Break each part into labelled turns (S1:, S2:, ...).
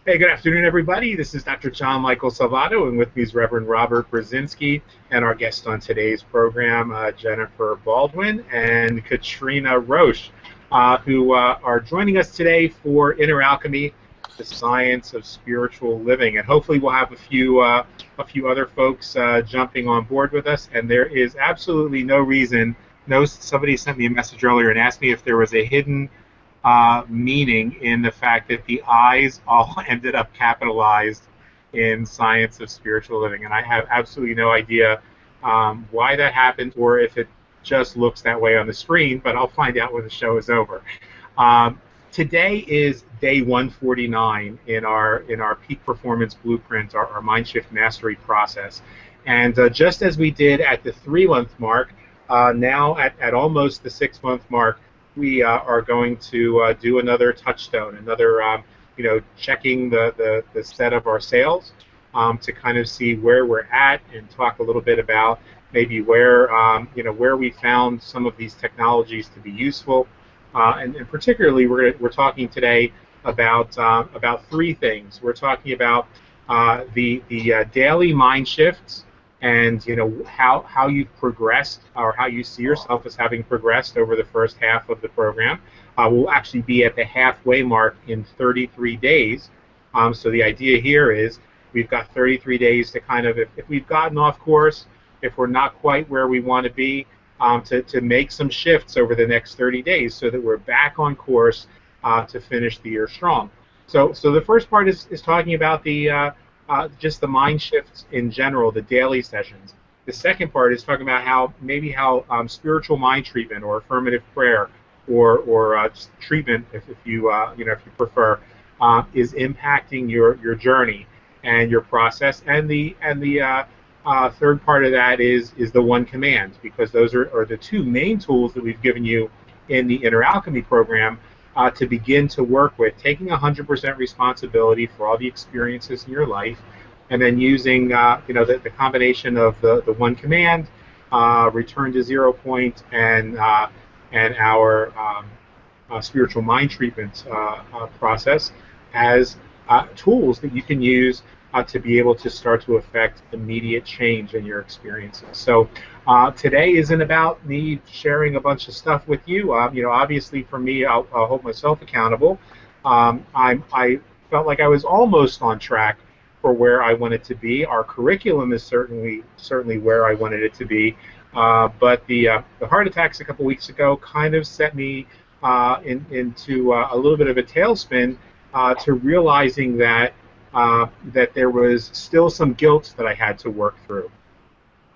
S1: Hey, good afternoon, everybody. This is Dr. John Michael Salvato, and with me is Reverend Robert Brzezinski, and our guest on today's program, Jennifer Baldwin and Katrina Roche, who are joining us today for Inner Alchemy, the science of spiritual living. And hopefully, we'll have a few other folks jumping on board with us. And there is absolutely no reason. No, somebody sent me a message earlier and asked me if there was a hidden meaning in the fact that the I's all ended up capitalized in Science of Spiritual Living. And I have absolutely no idea why that happened or if it just looks that way on the screen, but I'll find out when the show is over. Um, Today is day 149 in our peak performance blueprint, our mind shift mastery process. And just as we did at the 3 month mark, now at almost the 6 month mark, we are going to do another touchstone, another checking the set of our sales to kind of see where we're at and talk a little bit about maybe where we found some of these technologies to be useful, and particularly we're talking today about three things. We're talking about the daily mind shifts, and how you've progressed or how you see yourself as having progressed over the first half of the program. We'll actually be at the halfway mark in 33 days. So the idea here is we've got 33 days to kind of, if we've gotten off course, if we're not quite where we want to be, to make some shifts over the next 30 days so that we're back on course to finish the year strong. So the first part is talking about just the mind shifts in general, the daily sessions. The second part is talking about how spiritual mind treatment or affirmative prayer or just treatment, if you prefer, is impacting your journey and your process. And the third part of that is the one command, because those are the two main tools that we've given you in the Inner Alchemy program to begin to work with, taking 100% responsibility for all the experiences in your life, and then using the combination of the one command, return to 0 point, and our spiritual mind treatment process as tools that you can use to be able to start to affect immediate change in your experiences. So today isn't about me sharing a bunch of stuff with you. Obviously for me, I'll hold myself accountable. I felt like I was almost on track for where I wanted to be. Our curriculum is certainly where I wanted it to be. But the heart attacks a couple weeks ago kind of set me into a little bit of a tailspin to realizing that there was still some guilt that I had to work through.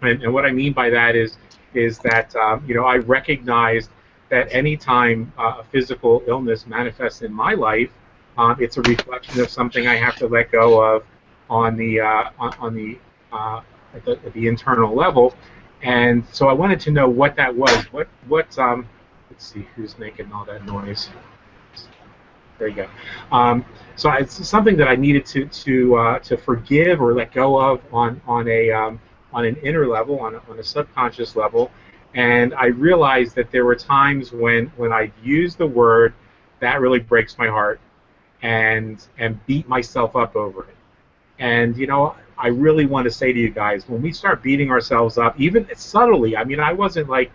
S1: And what I mean by that is that I recognized that anytime a physical illness manifests in my life, it's a reflection of something I have to let go of on the at the internal level. And so I wanted to know what that was. Let's see who's making all that noise. There you go. So it's something that I needed to forgive or let go of on an inner level, on a subconscious level, and I realized that there were times when I used the word that really breaks my heart, and beat myself up over it. And I really want to say to you guys, when we start beating ourselves up, even subtly, I mean, I wasn't like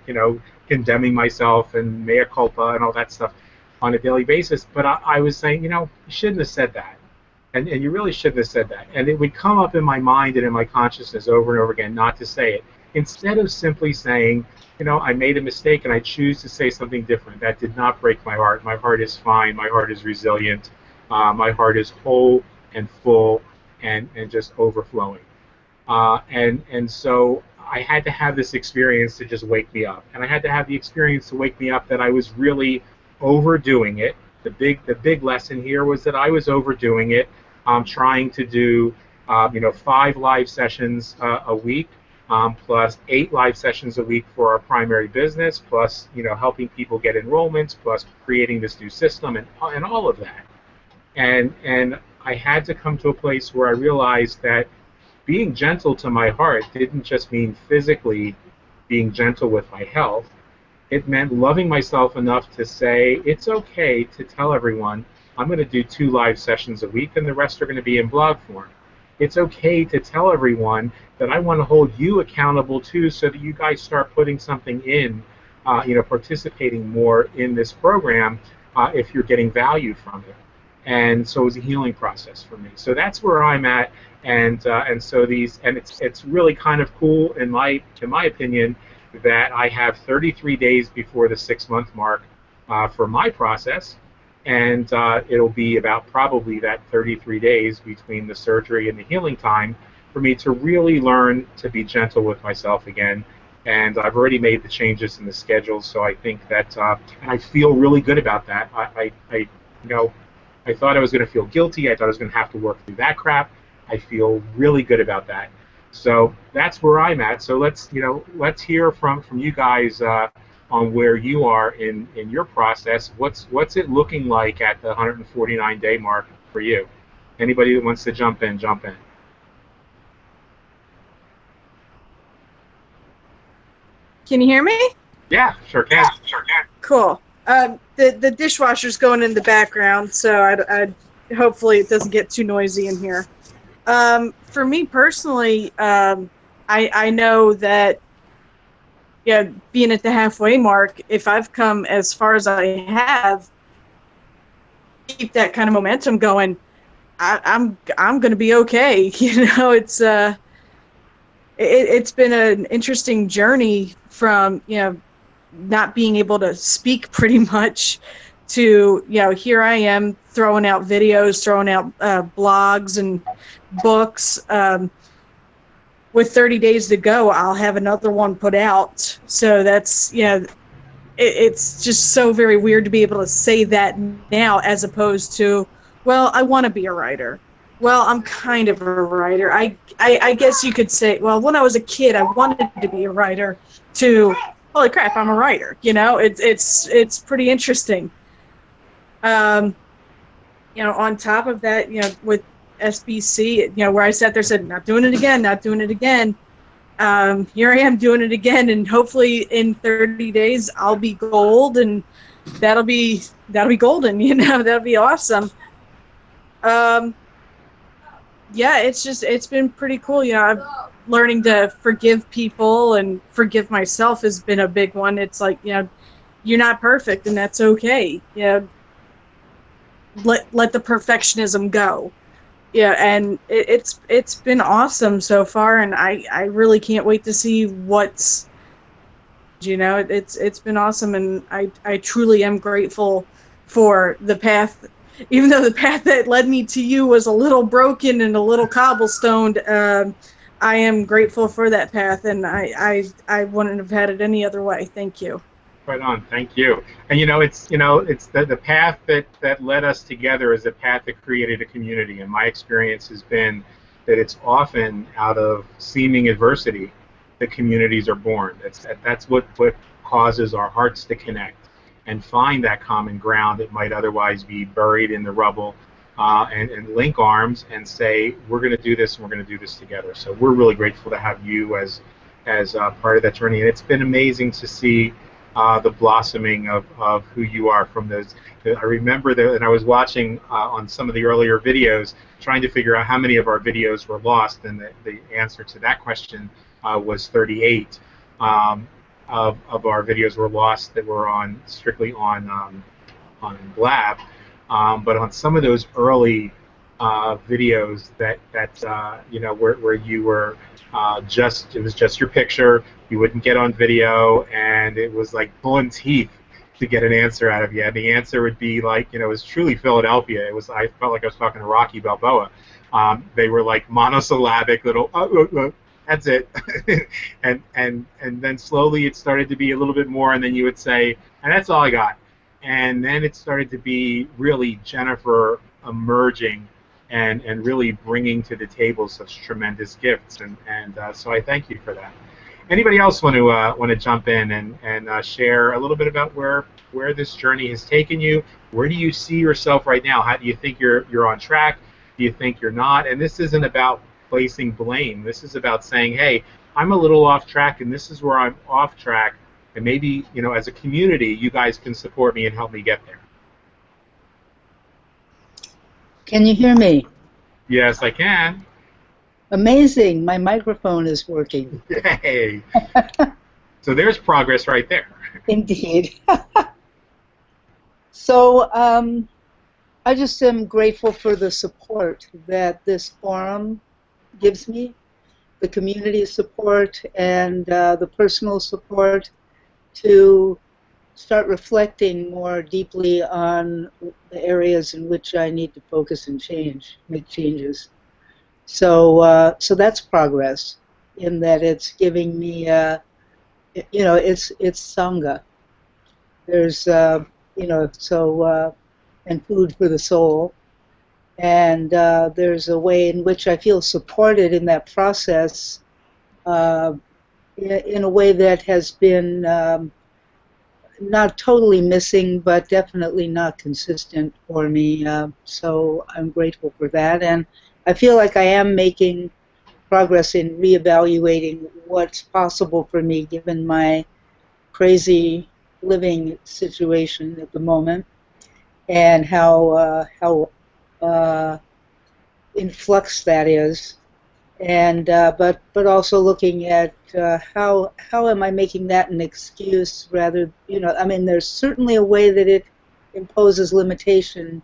S1: condemning myself and mea culpa and all that stuff on a daily basis, but I was saying, you shouldn't have said that, and you really shouldn't have said that, and it would come up in my mind and in my consciousness over and over again not to say it, instead of simply saying, I made a mistake and I choose to say something different. That did not break my heart. My heart is fine. My heart is resilient. My heart is whole and full and just overflowing. And so I had to have this experience to just wake me up, and I had to have the experience to wake me up that I was really overdoing it. The big lesson here was that I was overdoing it, trying to do 5 live sessions a week, plus 8 live sessions a week for our primary business, plus helping people get enrollments, plus creating this new system and all of that. And I had to come to a place where I realized that being gentle to my heart didn't just mean physically being gentle with my health. It meant loving myself enough to say it's okay to tell everyone I'm going to do 2 live sessions a week, and the rest are going to be in blog form. It's okay to tell everyone that I want to hold you accountable too, so that you guys start putting something in, participating more in this program if you're getting value from it. And so it was a healing process for me. So that's where I'm at, and so it's really kind of cool in my opinion that I have 33 days before the 6 month mark for my process, and it'll be about probably that 33 days between the surgery and the healing time for me to really learn to be gentle with myself again. And I've already made the changes in the schedule, so I think that, and I feel really good about that. I thought I was going to feel guilty. I thought I was going to have to work through that crap. I feel really good about that. So that's where I'm at. So let's hear from you guys on where you are in your process. What's it looking like at the 149-day mark for you? Anybody that wants to jump in, jump in.
S2: Can you hear me?
S1: Yeah, sure can.
S2: Cool. The dishwasher's going in the background, so I hopefully it doesn't get too noisy in here. For me personally, I know that being at the halfway mark, if I've come as far as I have, keep that kind of momentum going, I'm going to be okay. It's been an interesting journey from not being able to speak pretty much to here I am throwing out videos, throwing out blogs and books. With 30 days to go, I'll have another one put out. So that's it's just so very weird to be able to say that now, as opposed to, well, I want to be a writer. Well, I'm kind of a writer. I guess you could say, well, when I was a kid, I wanted to be a writer, to, holy crap, I'm a writer. It's pretty interesting. On top of that, with SBC, where I sat there said, not doing it again, not doing it again. Here I am doing it again, and hopefully in 30 days I'll be gold, and that'll be golden. That'll be awesome. It's been pretty cool. I'm learning to forgive people and forgive myself has been a big one. It's like, you're not perfect, and that's okay. Let the perfectionism go. And it's been awesome so far, and I really can't wait to see what's, it's been awesome, and I truly am grateful for the path. Even though the path that led me to you was a little broken and a little cobblestoned, I am grateful for that path, and I wouldn't have had it any other way. Thank you.
S1: Right on, thank you. And it's the path that led us together is a path that created a community. And my experience has been that it's often out of seeming adversity that communities are born. That's what causes our hearts to connect and find that common ground that might otherwise be buried in the rubble, and link arms and say, we're going to do this, and we're going to do this together. So we're really grateful to have you as part of that journey. And it's been amazing to see the blossoming of who you are from those. I remember that, and I was watching on some of the earlier videos, trying to figure out how many of our videos were lost, and the answer to that question was 38 of our videos were lost that were strictly on Blab. But on some of those early videos where you were it was just your picture, you wouldn't get on video, and it was like pulling teeth to get an answer out of you. And the answer would be like, it was truly Philadelphia. I felt like I was talking to Rocky Balboa. They were like monosyllabic little, that's it. and then slowly it started to be a little bit more, and then you would say, and that's all I got. And then it started to be really Jennifer emerging and really bringing to the table such tremendous gifts. And so I thank you for that. Anybody else want to jump in and share a little bit about where this journey has taken you? Where do you see yourself right now? How do you think you're on track? Do you think you're not? And this isn't about placing blame. This is about saying, hey, I'm a little off track, and this is where I'm off track. And maybe, as a community, you guys can support me and help me get there.
S3: Can you hear me?
S1: Yes, I can.
S3: Amazing. My microphone is working.
S1: Yay. So there's progress right there.
S3: Indeed. So I just am grateful for the support that this forum gives me, the community support and the personal support to start reflecting more deeply on the areas in which I need to focus and make changes. So that's progress in that it's giving me, it's sangha. There's, and food for the soul. And there's a way in which I feel supported in that process in a way that has been not totally missing, but definitely not consistent for me. So I'm grateful for that. And I feel like I am making progress in reevaluating what's possible for me given my crazy living situation at the moment and how in flux that is. And but also looking at how am I making that an excuse rather, I mean, there's certainly a way that it imposes limitation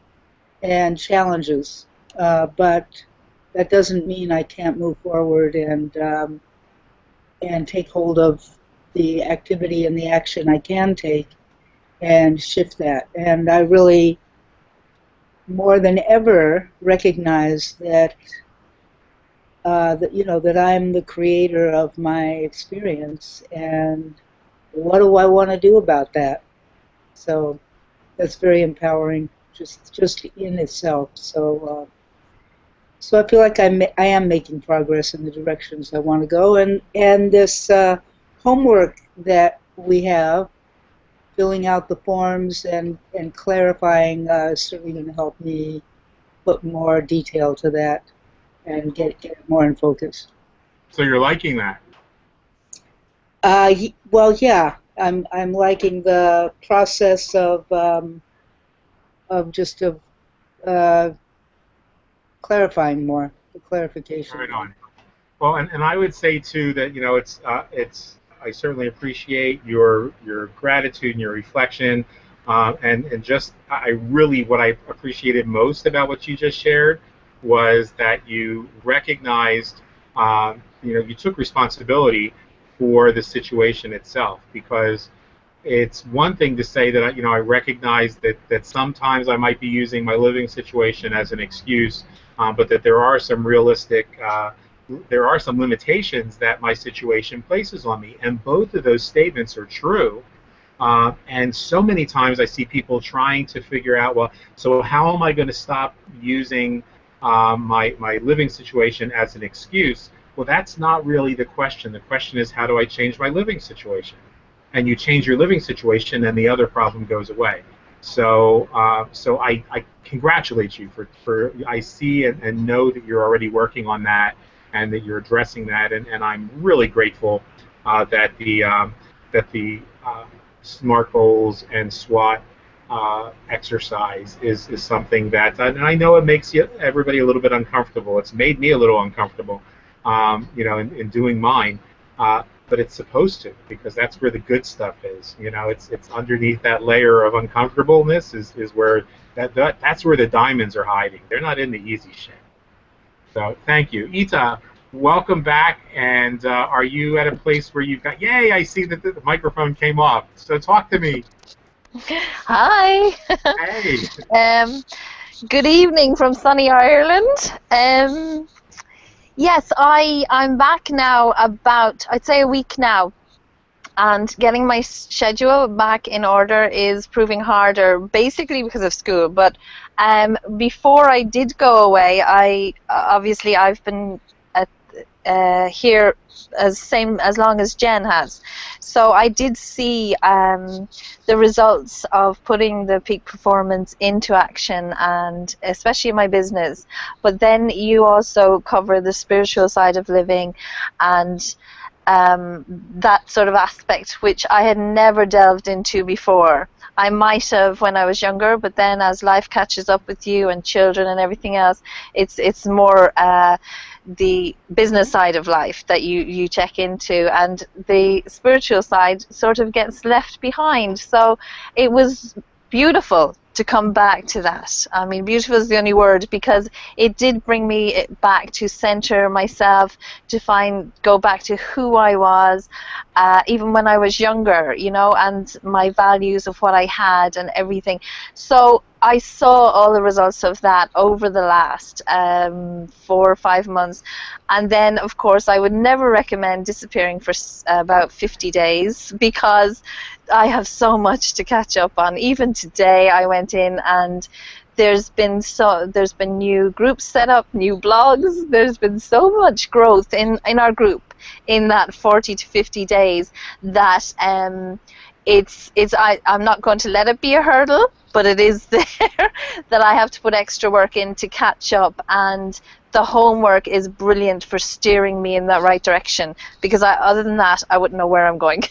S3: and challenges, but that doesn't mean I can't move forward and take hold of the activity and the action I can take and shift that. And I really, more than ever, recognize that that I'm the creator of my experience, and what do I want to do about that? So that's very empowering, just in itself. So I feel like I am making progress in the directions I want to go, and this homework that we have, filling out the forms and clarifying, is certainly going to help me put more detail to that and get it more in focus.
S1: So you're liking that?
S3: Well, yeah, I'm liking the process of uh, clarifying more, the clarification.
S1: Right on. Well, and I would say too that it's I certainly appreciate your gratitude and your reflection, and just I really what I appreciated most about what you just shared was that you recognized, you took responsibility for the situation itself, because it's one thing to say that I recognize that sometimes I might be using my living situation as an excuse, but that there are some limitations that my situation places on me, and both of those statements are true. And so many times I see people trying to figure out, well, so how am I going to stop using my living situation as an excuse? Well, that's not really the question. The question is, how do I change my living situation? And you change your living situation, and the other problem goes away. So, so I congratulate you for I see and know that you're already working on that, and that you're addressing that, and I'm really grateful that the SMART goals and SWOT exercise is something that, and I know it makes everybody a little bit uncomfortable. It's made me a little uncomfortable, in doing mine. But it's supposed to, because that's where the good stuff is. It's underneath that layer of uncomfortableness is where that's where the diamonds are hiding. They're not in the easy shit. So thank you, Ita. Welcome back. And are you at a place where you've got? Yay! I see that the microphone came off. So talk to me.
S4: Hi.
S1: Hey.
S4: Good evening from sunny Ireland. Yes, I'm back now about, I'd say, a week now, and getting my schedule back in order is proving harder, basically because of school. But before I did go away, I've been here as long as Jen has. So I did see the results of putting the peak performance into action, and especially in my business. But then you also cover the spiritual side of living and that sort of aspect, which I had never delved into before. I might have when I was younger, but then as life catches up with you and children and everything else, it's more the business side of life that you check into, and the spiritual side sort of gets left behind. So it was beautiful to come back to that. I mean, beautiful is the only word, because it did bring me back to center myself, to go back to who I was, even when I was younger, you know, and my values of what I had and everything. So I saw all the results of that over the last 4 or 5 months. And then, of course, I would never recommend disappearing for about 50 days, because I have so much to catch up on. Even today, I went in and there's been new groups set up, new blogs. There's been so much growth in our group in that 40 to 50 days that I'm not going to let it be a hurdle, but it is there that I have to put extra work in to catch up. And the homework is brilliant for steering me in that right direction, because other than that, I wouldn't know where I'm going.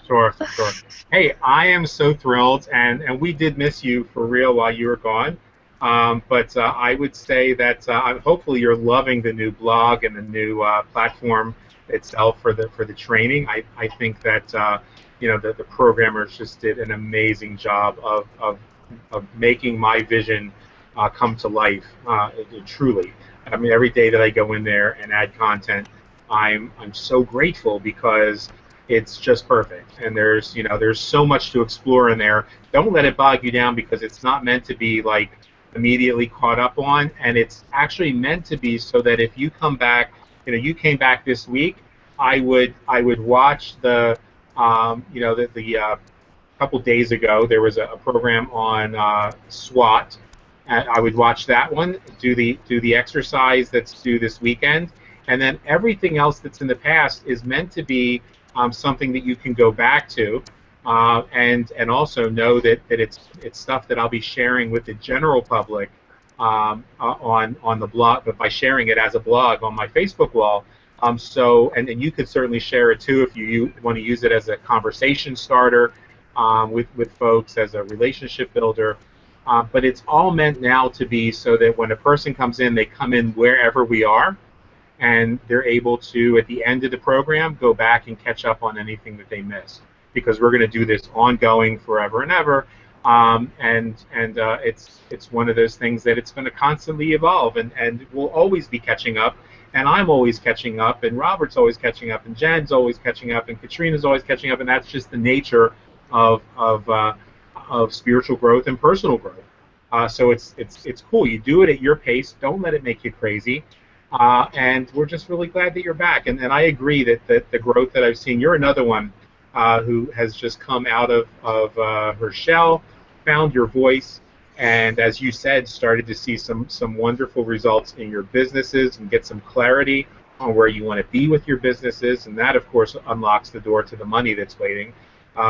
S1: Sure, sure. Hey, I am so thrilled, and we did miss you for real while you were gone. But I would say that hopefully you're loving the new blog and the new platform itself for the training. I think that the programmers just did an amazing job of making my vision come to life. Truly, I mean, every day that I go in there and add content, I'm so grateful, because it's just perfect, and there's so much to explore in there. Don't let it bog you down, because it's not meant to be like immediately caught up on, and it's actually meant to be so that if you come back, you came back this week, I would watch the couple days ago there was a program on SWAT, and I would watch that one, do the exercise that's due this weekend, and then everything else that's in the past is meant to be something that you can go back to, and also know that it's stuff that I'll be sharing with the general public on the blog, but by sharing it as a blog on my Facebook wall. And you could certainly share it too if you want to use it as a conversation starter with folks, as a relationship builder. But it's all meant now to be so that when a person comes in, they come in wherever we are, and they're able to, at the end of the program, go back and catch up on anything that they missed, because we're going to do this ongoing forever and ever. It's one of those things that it's going to constantly evolve, and we'll always be catching up, and I'm always catching up, and Robert's always catching up, and Jen's always catching up, and Katrina's always catching up, and that's just the nature of spiritual growth and personal growth. So it's cool. You do it at your pace. Don't let it make you crazy. And we're just really glad that you're back. And I agree that the growth that I've seen, you're another one who has just come out of her shell, found your voice, and as you said, started to see some wonderful results in your businesses and get some clarity on where you want to be with your businesses. And that, of course, unlocks the door to the money that's waiting.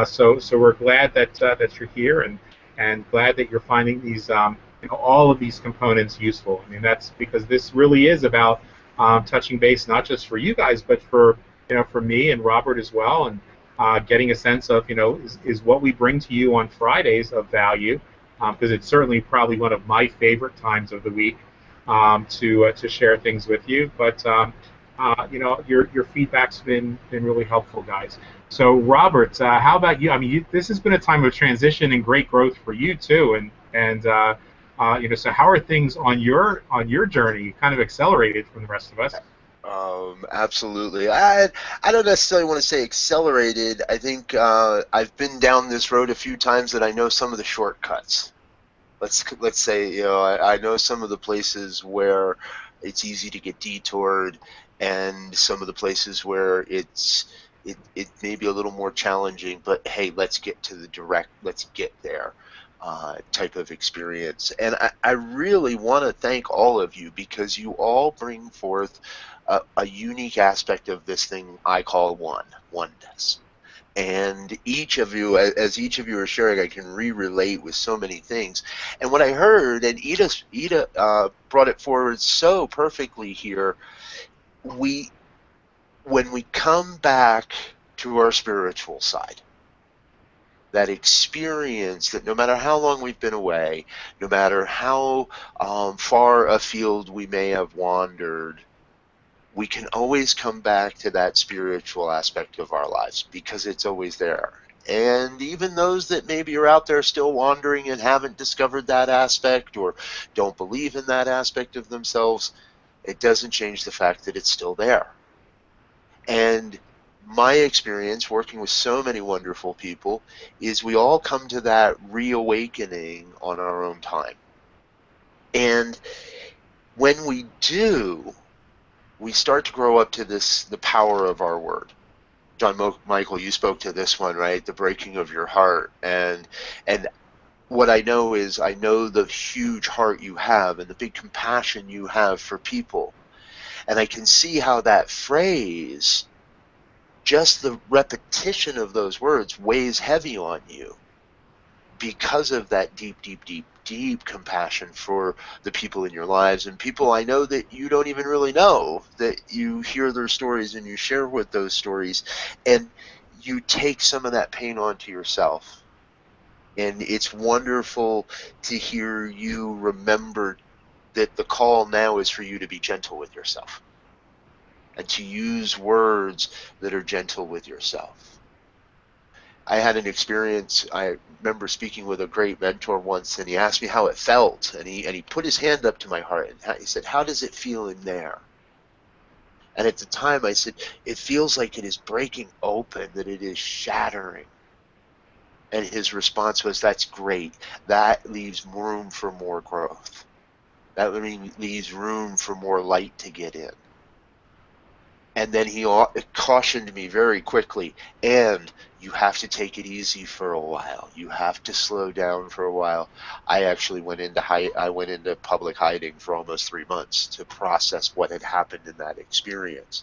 S1: So we're glad that you're here, and glad that you're finding these all of these components useful. I mean, that's because this really is about touching base, not just for you guys, but for me and Robert as well, and getting a sense of is what we bring to you on Fridays of value, because it's certainly probably one of my favorite times of the week to share things with you. But your feedback's been really helpful, guys. So Robert, how about you? I mean, this has been a time of transition and great growth for you too, and so how are things on your journey? Kind of accelerated from the rest of us.
S5: Absolutely. I don't necessarily want to say accelerated. I think I've been down this road a few times that I know some of the shortcuts. Let's say I know some of the places where it's easy to get detoured, and some of the places where it may be a little more challenging. But hey, let's get there. Type of experience. And I really want to thank all of you, because you all bring forth a unique aspect of this thing I call oneness. And each of you, as each of you are sharing, I can relate with so many things. And what I heard, and Ida brought it forward so perfectly here, when we come back to our spiritual side, that experience that no matter how long we've been away, no matter how far afield we may have wandered, we can always come back to that spiritual aspect of our lives because it's always there. And even those that maybe are out there still wandering and haven't discovered that aspect or don't believe in that aspect of themselves, it doesn't change the fact that it's still there. And my experience working with so many wonderful people is we all come to that reawakening on our own time. And when we do, we start to grow up to the power of our word. John Michael, you spoke to this one, right? The breaking of your heart. And what I know is I know the huge heart you have and the big compassion you have for people. And I can see how that phrase, just the repetition of those words, weighs heavy on you because of that deep, deep, deep, deep compassion for the people in your lives and people I know that you don't even really know, that you hear their stories and you share with those stories, and you take some of that pain onto yourself. And it's wonderful to hear you remember that the call now is for you to be gentle with yourself and to use words that are gentle with yourself. I had an experience. I remember speaking with a great mentor once, and he asked me how it felt, and he put his hand up to my heart, and he said, "How does it feel in there?" And at the time, I said, "It feels like it is breaking open, that it is shattering." And his response was, "That's great. That leaves room for more growth. That leaves room for more light to get in." And then he cautioned me very quickly, and you have to take it easy for a while. You have to slow down for a while. I actually went into public hiding for almost 3 months to process what had happened in that experience.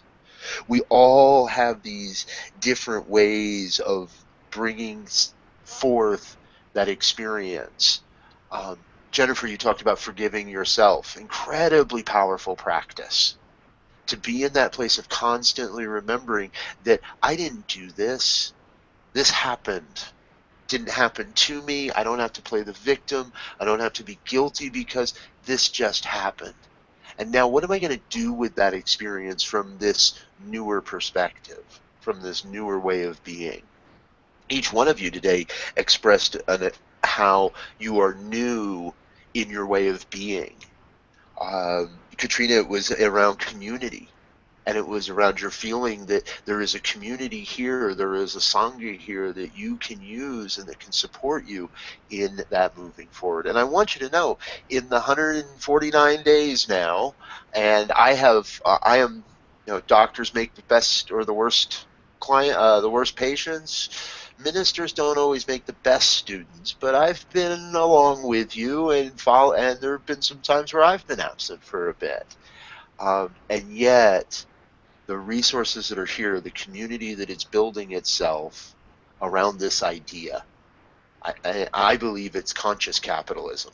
S5: We all have these different ways of bringing forth that experience. Jennifer, you talked about forgiving yourself. Incredibly powerful practice. To be in that place of constantly remembering that I didn't do this. This happened. Didn't happen to me. I don't have to play the victim. I don't have to be guilty because this just happened. And now what am I going to do with that experience from this newer perspective, from this newer way of being? Each one of you today expressed how you are new in your way of being. Katrina, it was around community. And it was around your feeling that there is a community here, there is a Sangha here that you can use and that can support you in that moving forward. And I want you to know, in the 149 days now, and I am, doctors make the best or the worst the worst patients. Ministers don't always make the best students, but I've been along with you and there have been some times where I've been absent for a bit. And yet, the resources that are here, the community that is building itself around this idea, I believe it's conscious capitalism.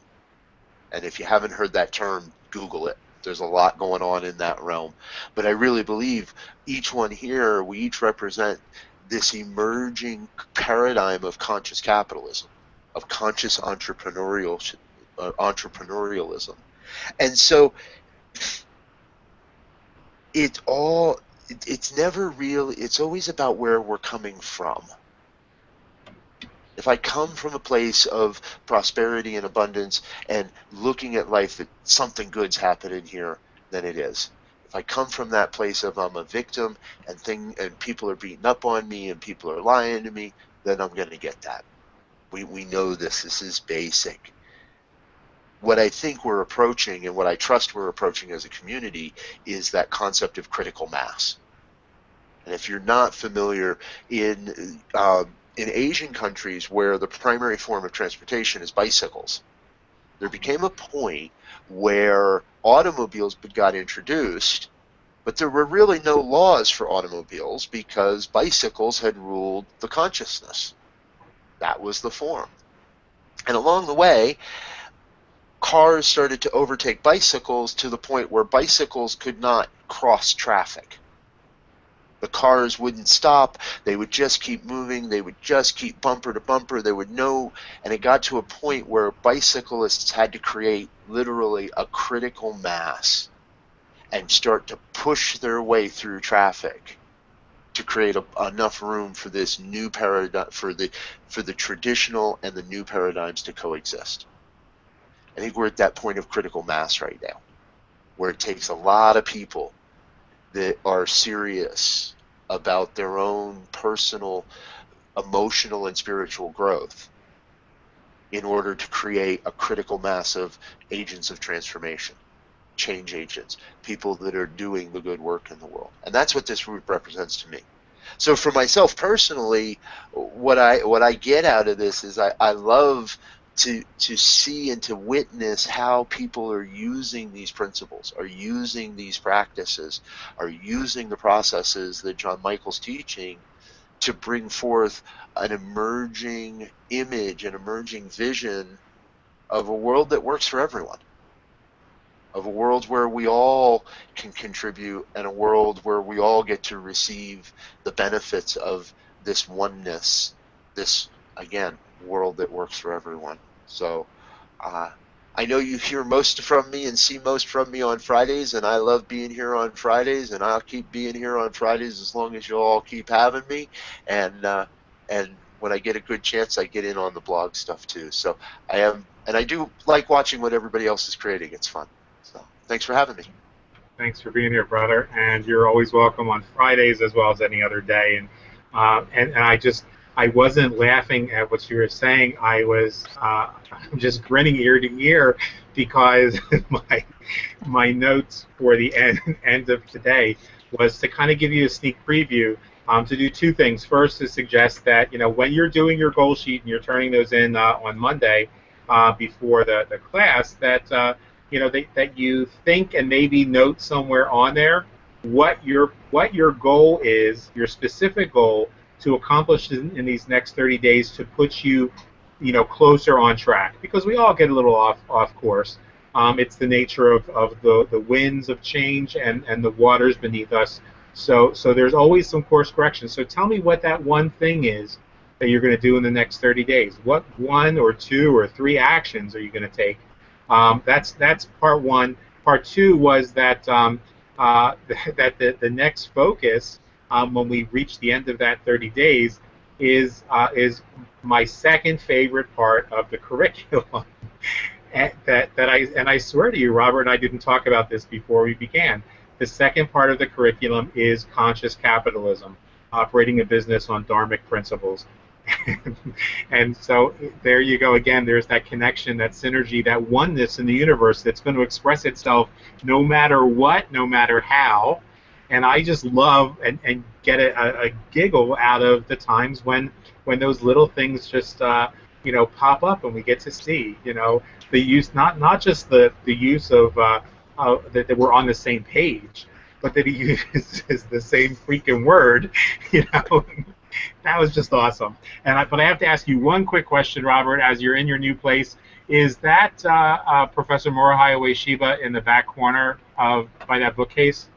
S5: And if you haven't heard that term, Google it. There's a lot going on in that realm. But I really believe each one here, we each represent this emerging paradigm of conscious capitalism, of conscious entrepreneurialism. And so it's never real. It's always about where we're coming from. If I come from a place of prosperity and abundance and looking at life that something good's happening here, then it is. If I come from that place of I'm a victim and people are beating up on me and people are lying to me, then I'm going to get that. We know this. This is basic. What I think we're approaching and what I trust we're approaching as a community is that concept of critical mass. And if you're not familiar, in Asian countries where the primary form of transportation is bicycles, there became a point where automobiles got introduced, but there were really no laws for automobiles because bicycles had ruled the consciousness. That was the form. And along the way, cars started to overtake bicycles to the point where bicycles could not cross traffic. The cars wouldn't stop. They would just keep moving. They would just keep bumper to bumper. They would know, and it got to a point where bicyclists had to create literally a critical mass and start to push their way through traffic to create enough room for this new paradigm, for the traditional and the new paradigms to coexist. I think we're at that point of critical mass right now, where it takes a lot of people that are serious about their own personal, emotional, and spiritual growth in order to create a critical mass of agents of transformation, change agents, people that are doing the good work in the world. And that's what this route represents to me. So for myself personally, what I get out of this is I love to see and to witness how people are using these principles, are using these practices, are using the processes that John Michael's teaching to bring forth an emerging image, an emerging vision of a world that works for everyone, of a world where we all can contribute, and a world where we all get to receive the benefits of this oneness, this, again, world that works for everyone. So I know you hear most from me and see most from me on Fridays, and I love being here on Fridays, and I'll keep being here on Fridays as long as you all keep having me. And when I get a good chance, I get in on the blog stuff too. So I do like watching what everybody else is creating. It's fun. So thanks for having me.
S1: Thanks for being here, brother. And you're always welcome on Fridays as well as any other day. And I wasn't laughing at what you were saying. I was just grinning ear to ear because my notes for the end of today was to kind of give you a sneak preview, to do two things. First, to suggest that when you're doing your goal sheet and you're turning those in on Monday before the class, that that you think and maybe note somewhere on there what your goal is, your specific goal to accomplish in these next 30 days to put you, closer on track. Because we all get a little off course. It's the nature of the winds of change and the waters beneath us. So there's always some course correction. So tell me what that one thing is that you're going to do in the next 30 days. What one or two or three actions are you going to take? That's part one. Part two was that that the next focus, when we reach the end of that 30 days, is my second favorite part of the curriculum. I swear to you, Robert and I didn't talk about this before we began. The second part of the curriculum is conscious capitalism, operating a business on dharmic principles. And so there you go again. There's that connection, that synergy, that oneness in the universe that's going to express itself no matter what, no matter how. And I just love and get a giggle out of the times when those little things just pop up and we get to see the use, not just the use of that we're on the same page, but that he uses the same freaking word. That was just awesome. But I have to ask you one quick question, Robert, as you're in your new place. Is that Professor Morihei Ueshiba in the back corner by that bookcase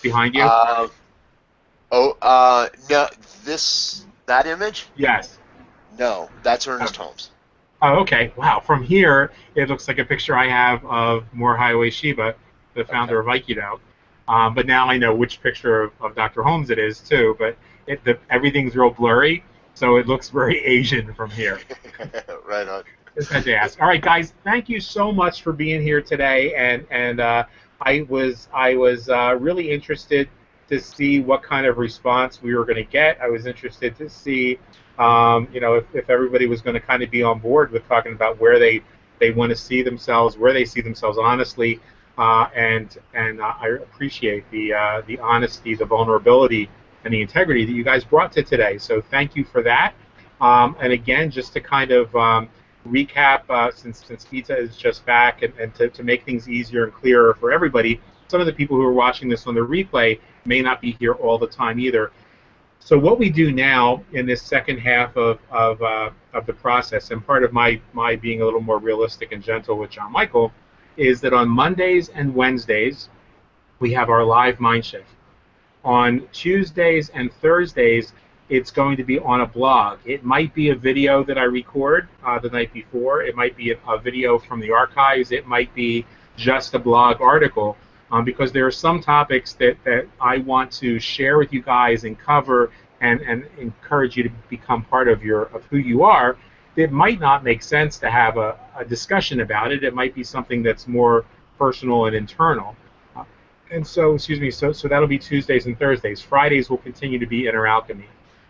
S1: behind you?
S5: No, that image?
S1: Yes.
S5: No, that's Ernest Holmes.
S1: Oh, okay. Wow. From here, it looks like a picture I have of Morihei Ueshiba, the founder of Aikido. But now I know which picture of Dr. Holmes it is, too. But everything's real blurry, so it looks very Asian from here.
S5: Right on.
S1: Just had to ask. All right, guys, thank you so much for being here today. And I was really interested to see what kind of response we were going to get. I was interested to see, if everybody was going to kind of be on board with talking about where they want to see themselves, where they see themselves honestly. And I appreciate the honesty, the vulnerability, and the integrity that you guys brought to today. So thank you for that. And again, just to kind of recap, since Gita is just back, and to make things easier and clearer for everybody, some of the people who are watching this on the replay may not be here all the time either. So what we do now in this second half of the process, and part of my being a little more realistic and gentle with John Michael, is that on Mondays and Wednesdays we have our live mind shift. On Tuesdays and Thursdays, it's going to be on a blog. It might be a video that I record the night before. It might be a video from the archives. It might be just a blog article, because there are some topics that I want to share with you guys and cover and encourage you to become part of who you are. It might not make sense to have a discussion about it. It might be something that's more personal and internal. And so, excuse me, so that'll be Tuesdays and Thursdays. Fridays will continue to be Inner Alchemy.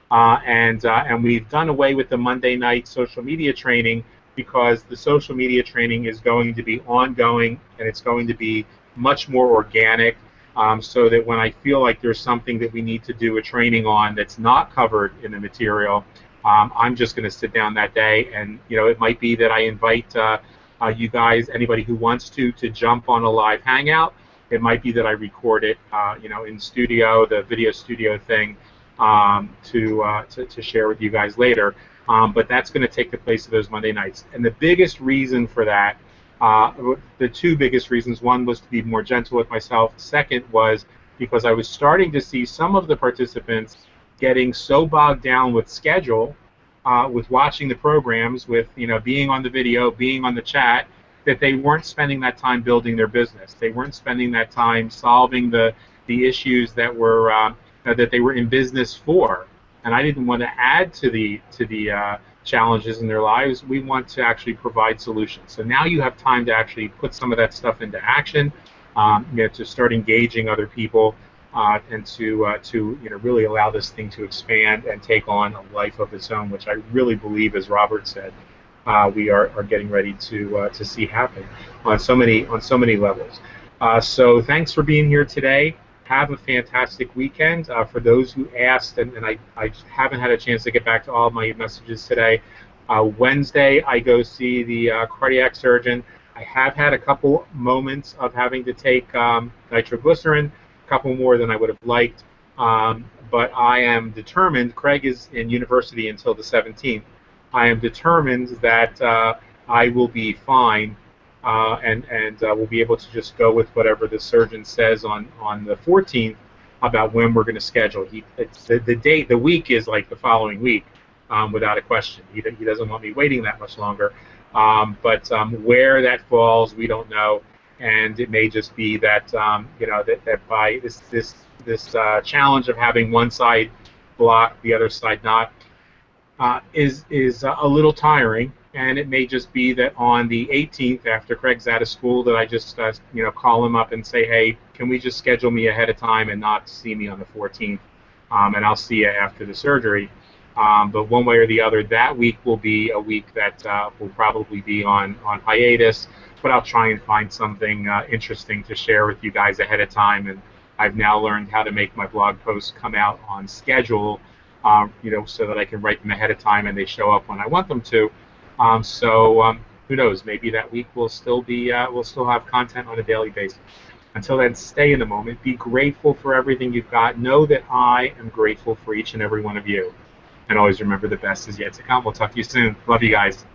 S1: And we've done away with the Monday night social media training because the social media training is going to be ongoing and it's going to be much more organic, so that when I feel like there's something that we need to do a training on that's not covered in the material, I'm just going to sit down that day, and it might be that I invite you guys, anybody who wants to jump on a live hangout. It might be that I record it, in studio, the video studio thing, to share with you guys later. But that's going to take the place of those Monday nights. And the biggest reason for that, the two biggest reasons, one was to be more gentle with myself. Second was because I was starting to see some of the participants getting so bogged down with schedule, with watching the programs, with being on the video, being on the chat, that they weren't spending that time building their business. They weren't spending that time solving the issues that were that they were in business for. And I didn't want to add to the challenges in their lives. We want to actually provide solutions. So now you have time to actually put some of that stuff into action, to start engaging other people, and to really allow this thing to expand and take on a life of its own, which I really believe, as Robert said, we are getting ready to see happen on so many levels. So thanks for being here today. Have a fantastic weekend. For those who asked, and I haven't had a chance to get back to all of my messages today, Wednesday I go see the cardiac surgeon. I have had a couple moments of having to take nitroglycerin, a couple more than I would have liked, but I am determined. Craig is in university until the 17th. I am determined that I will be fine, and we'll be able to just go with whatever the surgeon says on the 14th about when we're going to schedule. The week is like the following week, without a question. He doesn't want me waiting that much longer, but where that falls, we don't know, and it may just be that that by this challenge of having one side blocked, the other side not, is a little tiring, and it may just be that on the 18th, after Craig's out of school, that I just call him up and say, hey, can we just schedule me ahead of time and not see me on the 14th, and I'll see you after the surgery. But one way or the other, that week will be a week that will probably be on hiatus, but I'll try and find something interesting to share with you guys ahead of time. And I've now learned how to make my blog posts come out on schedule, so that I can write them ahead of time and they show up when I want them to. So who knows? Maybe that week we'll still have content on a daily basis. Until then, stay in the moment. Be grateful for everything you've got. Know that I am grateful for each and every one of you. And always remember, the best is yet to come. We'll talk to you soon. Love you guys.